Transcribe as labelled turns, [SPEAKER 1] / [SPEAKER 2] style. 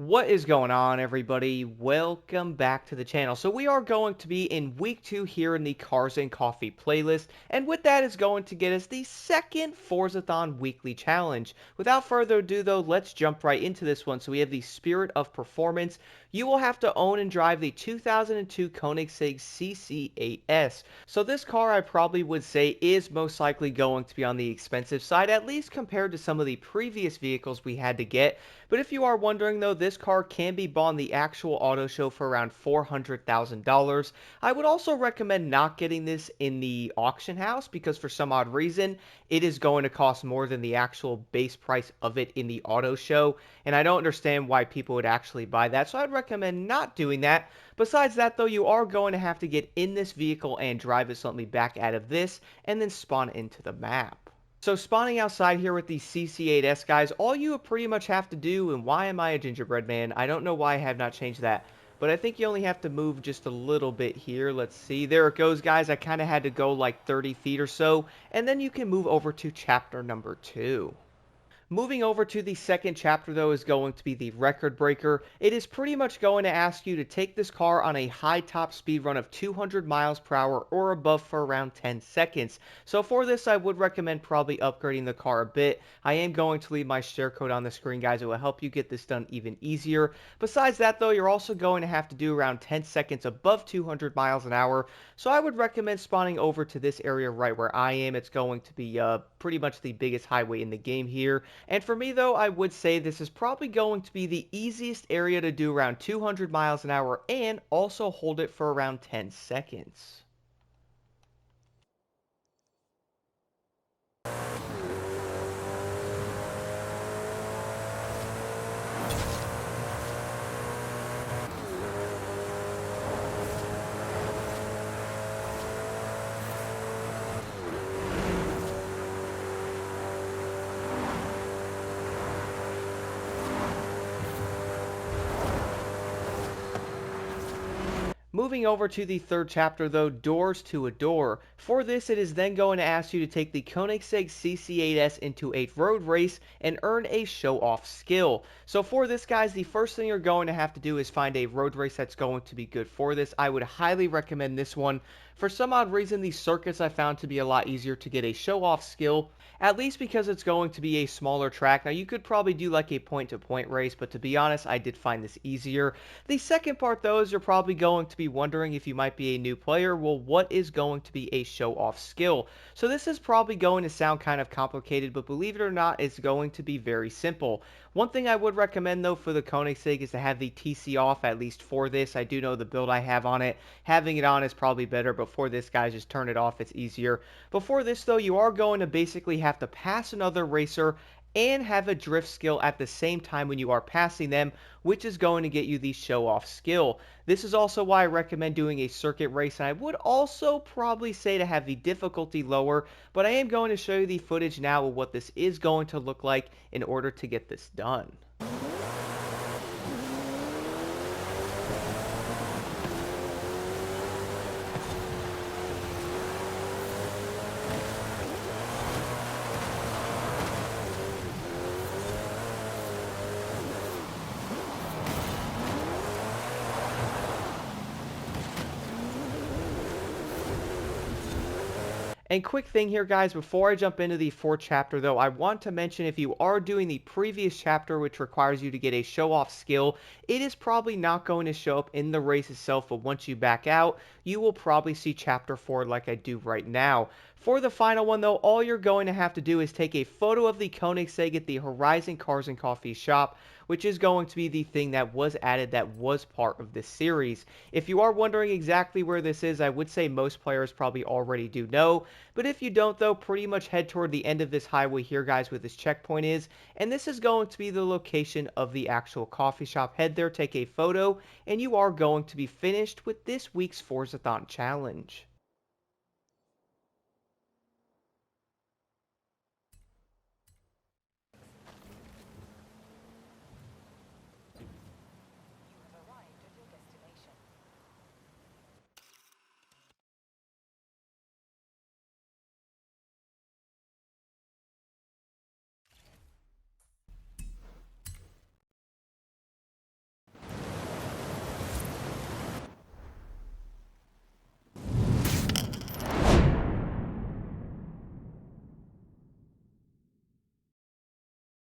[SPEAKER 1] What is going on, everybody? Welcome back to the channel. So we are going to be in week 2 here in the Cars and Coffee playlist, and with that is going to get us the second Forzathon weekly challenge. Without further ado though, let's jump right into this one. So we have the Spirit of Performance. You will have to own and drive the 2002 Koenigsegg CC8S. So this car I probably would say is most likely going to be on the expensive side, at least compared to some of the previous vehicles we had to get. But if you are wondering though, this car can be bought in the actual auto show for around $400,000. I would also recommend not getting this in the auction house because for some odd reason, it is going to cost more than the actual base price of it in the auto show. And I don't understand why people would actually buy that. So I'd recommend not doing that. Besides that though, you are going to have to get in this vehicle and drive it slightly back out of this and then spawn into the map. So spawning outside here with the CC8S guys, all you pretty much have to do, and why am I a gingerbread man? I don't know why I have not changed that, but I think you only have to move just a little bit here. Let's see, there it goes guys. I kind of had to go like 30 feet or so, and then you can move over to chapter number 2. Moving over to the second chapter, though, is going to be the record breaker. It is pretty much going to ask you to take this car on a high top speed run of 200 miles per hour or above for around 10 seconds. So for this, I would recommend probably upgrading the car a bit. I am going to leave my share code on the screen, guys. It will help you get this done even easier. Besides that, though, you're also going to have to do around 10 seconds above 200 miles an hour. So I would recommend spawning over to this area right where I am. It's going to be pretty much the biggest highway in the game here. And for me though, I would say this is probably going to be the easiest area to do around 200 miles an hour and also hold it for around 10 seconds. Moving over to the third chapter though, Doors to a Door. For this, it is then going to ask you to take the Koenigsegg CC8S into a road race and earn a show-off skill. So for this, guys, the first thing you're going to have to do is find a road race that's going to be good for this. I would highly recommend this one. For some odd reason, these circuits I found to be a lot easier to get a show-off skill, at least because it's going to be a smaller track. Now, you could probably do like a point-to-point race, but to be honest, I did find this easier. The second part, though, is you're probably going to be wondering if you might be a new player. Well, what is going to be a show-off skill? So this is probably going to sound kind of complicated, but believe it or not, it's going to be very simple. One thing I would recommend, though, for the Koenigsegg is to have the TC off, at least for this. I do know the build I have on it. Having it on is probably better, but for this, guys, just turn it off. It's easier. Before this, though, you are going to basically have to pass another racer and have a drift skill at the same time when you are passing them, which is going to get you the show-off skill. This is also why I recommend doing a circuit race, and I would also probably say to have the difficulty lower, but I am going to show you the footage now of what this is going to look like in order to get this done. And quick thing here, guys, before I jump into the fourth chapter, though, I want to mention if you are doing the previous chapter, which requires you to get a show-off skill, it is probably not going to show up in the race itself, but once you back out, you will probably see chapter 4 like I do right now. For the final one, though, all you're going to have to do is take a photo of the Koenigsegg at the Horizon Cars and Coffee shop, which is going to be the thing that was added that was part of this series. If you are wondering exactly where this is, I would say most players probably already do know, but if you don't though, pretty much head toward the end of this highway here, guys, where this checkpoint is, and this is going to be the location of the actual coffee shop. Head there, take a photo, and you are going to be finished with this week's Forzathon challenge.